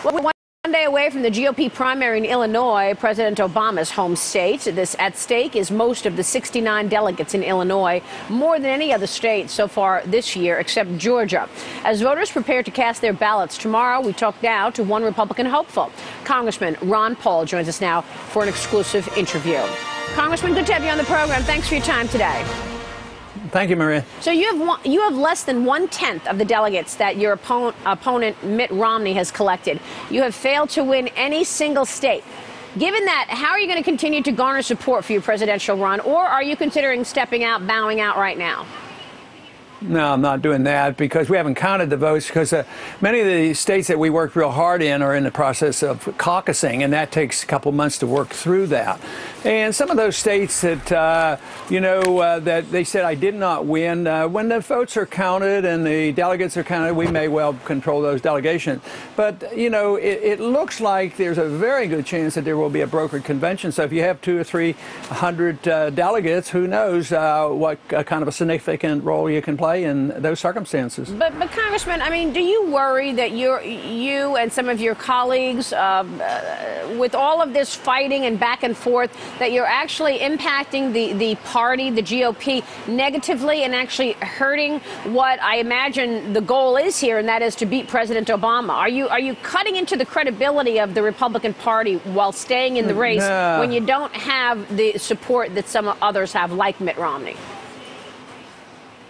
Well, one day away from the GOP primary in Illinois, President Obama's home state. This at stake is most of the 69 delegates in Illinois, more than any other state so far this year except Georgia. As voters prepare to cast their ballots tomorrow, we talk now to one Republican hopeful. Congressman Ron Paul joins us now for an exclusive interview. Congressman, good to have you on the program. Thanks for your time today. Thank you, Maria. So you have less than 1/10 of the delegates that your opponent Mitt Romney has collected. You have failed to win any single state. Given that, how are you going to continue to garner support for your presidential run, or are you considering stepping out, bowing out right now? No, I'm not doing that because we haven't counted the votes because many of the states that we worked real hard in are in the process of caucusing, and that takes a couple months to work through that. And some of those states that, that they said I did not win, when the votes are counted and the delegates are counted, we may well control those delegations. But, it looks like there's a very good chance that there will be a brokered convention. So if you have 200 or 300 delegates, who knows what kind of a significant role you can play in those circumstances. But Congressman, I mean, do you worry that you and some of your colleagues, with all of this fighting and back and forth, that you're actually impacting the party, the GOP, negatively and actually hurting what I imagine the goal is here, and that is to beat President Obama? Are you cutting into the credibility of the Republican Party while staying in the race when you don't have the support that some others have, like Mitt Romney?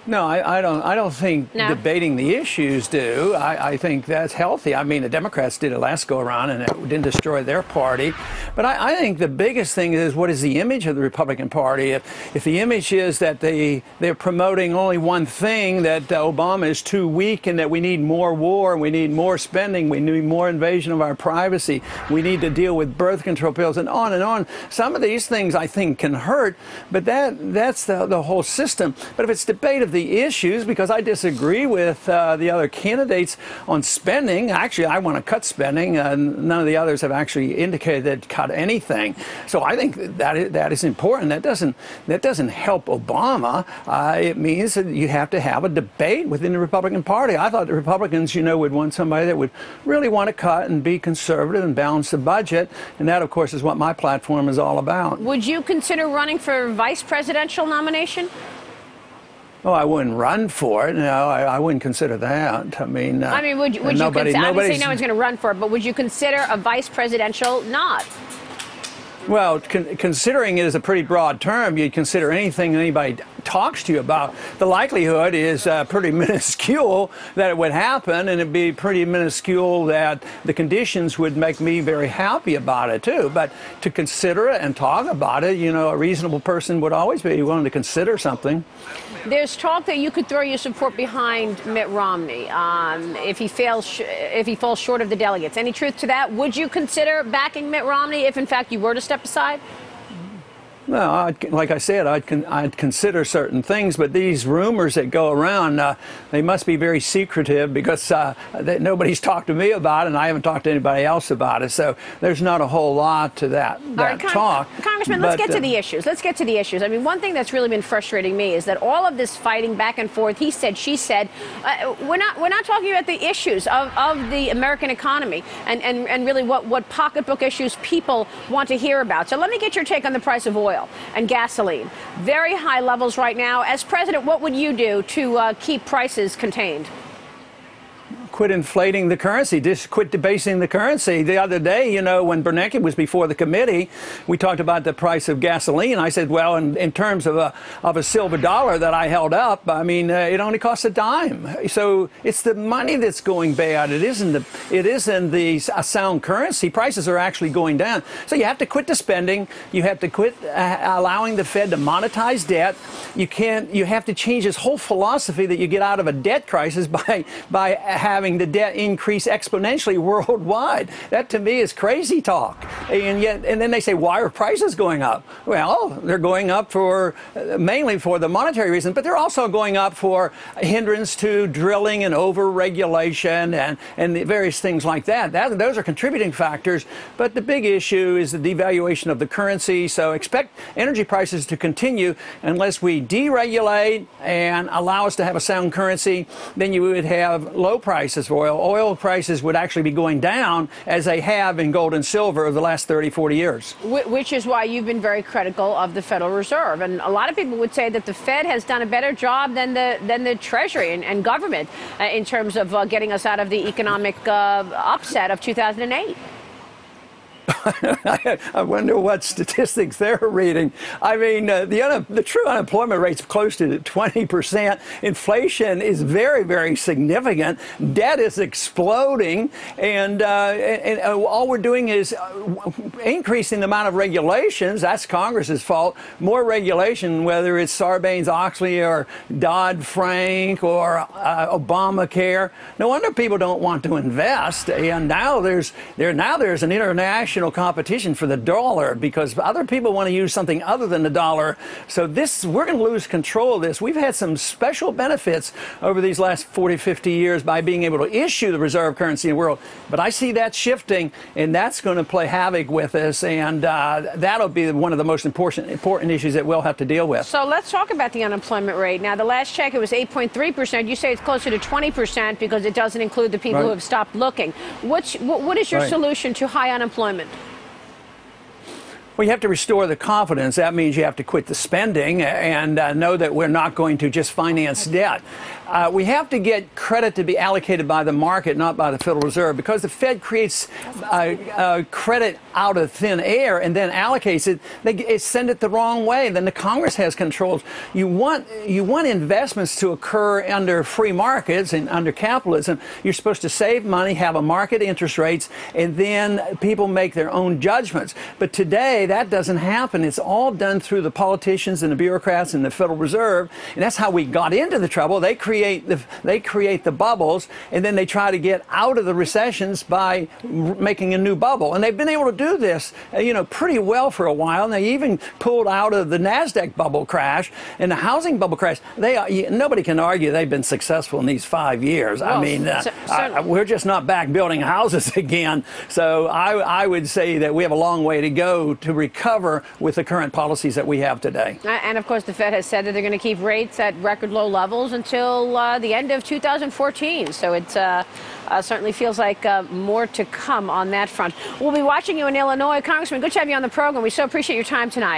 No, I don't think debating the issues do. I think that's healthy. I mean, the Democrats did it last go around and it didn't destroy their party. But I think the biggest thing is, what is the image of the Republican Party? If the image is that they're promoting only one thing, that Obama is too weak and that we need more war, we need more spending, we need more invasion of our privacy, we need to deal with birth control pills, and on and on. Some of these things I think can hurt, but that's the whole system. But if it's debate of the issues, because I disagree with the other candidates on spending. Actually, I want to cut spending. None of the others have actually indicated they'd cut anything. So I think that is important. That doesn't help Obama. It means that you have to have a debate within the Republican Party. I thought the Republicans, would want somebody that would really want to cut and be conservative and balance the budget. And that, of course, is what my platform is all about. Would you consider running for vice presidential nomination? Oh, I wouldn't run for it. No, I wouldn't consider that. I mean, would you consider? Obviously, no one's going to run for it, but would you consider a vice presidential nod? Well, considering it is a pretty broad term. You'd consider anything anybody talks to you about. The likelihood is pretty minuscule that it would happen, and it'd be pretty minuscule that the conditions would make me very happy about it, too. But to consider it and talk about it, a reasonable person would always be willing to consider something. There's talk that you could throw your support behind Mitt Romney if he falls short of the delegates. Any truth to that? Would you consider backing Mitt Romney if, in fact, you were to step aside? No, like I said, I'd consider certain things, but these rumors that go around, they must be very secretive because nobody's talked to me about it, and I haven't talked to anybody else about it. So there's not a whole lot to that talk. Congressman, let's get to the issues. Let's get to the issues. I mean, one thing that's really been frustrating me is that all of this fighting back and forth, he said, she said, we're not talking about the issues of the American economy and really what pocketbook issues people want to hear about. So let me get your take on the price of oil and gasoline. Very high levels right now. As president, what would you do to keep prices contained? Quit inflating the currency. Just quit debasing the currency. The other day, when Bernanke was before the committee, we talked about the price of gasoline. I said, well, in terms of a silver dollar that I held up, I mean, it only costs a dime. So it's the money that's going bad. It isn't a sound currency. Prices are actually going down. So you have to quit the spending. You have to quit allowing the Fed to monetize debt. You have to change this whole philosophy that you get out of a debt crisis by having the debt increase exponentially worldwide. That to me is crazy talk. And then they say, why are prices going up? Well, they're going up mainly for the monetary reason, but they're also going up for hindrance to drilling and over-regulation and various things like that. Those are contributing factors. But the big issue is the devaluation of the currency. So expect energy prices to continue unless we deregulate and allow us to have a sound currency. Then you would have low prices. prices for oil. Oil prices would actually be going down as they have in gold and silver over the last 30, 40 years. Which is why you've been very critical of the Federal Reserve. And a lot of people would say that the Fed has done a better job than the Treasury and government in terms of getting us out of the economic upset of 2008. I wonder what statistics they're reading. I mean, the true unemployment rate's close to 20%. Inflation is very, very significant. Debt is exploding, and all we're doing is increasing the amount of regulations. That's Congress's fault. More regulation, whether it's Sarbanes-Oxley or Dodd-Frank or Obamacare. No wonder people don't want to invest. And now there's an international competition for the dollar because other people want to use something other than the dollar. So we're going to lose control of this. We've had some special benefits over these last 40, 50 years by being able to issue the reserve currency in the world. But I see that shifting, and that's going to play havoc with us, and that'll be one of the most important issues that we'll have to deal with. So let's talk about the unemployment rate. Now, the last check, it was 8.3%. You say it's closer to 20% because it doesn't include the people who have stopped looking. What is your solution to high unemployment? Well, you have to restore the confidence. That means you have to quit the spending and know that we're not going to just finance debt. We have to get credit to be allocated by the market, not by the Federal Reserve, because the Fed creates credit out of thin air and then allocates it. They send it the wrong way. Then the Congress has controls. You want investments to occur under free markets and under capitalism. You're supposed to save money, have a market interest rates, and then people make their own judgments. But today, that doesn't happen. It's all done through the politicians and the bureaucrats and the Federal Reserve, and that's how we got into the trouble. They create the bubbles, and then they try to get out of the recessions by making a new bubble. And they've been able to do this, pretty well for a while. And they even pulled out of the Nasdaq bubble crash and the housing bubble crash. Nobody can argue they've been successful in these 5 years. Well, I mean, we're just not back building houses again. So I would say that we have a long way to go to recover with the current policies that we have today. And of course, the Fed has said that they're going to keep rates at record low levels until the end of 2014. So it certainly feels like more to come on that front. We'll be watching you in Illinois. Congressman, good to have you on the program. We so appreciate your time tonight.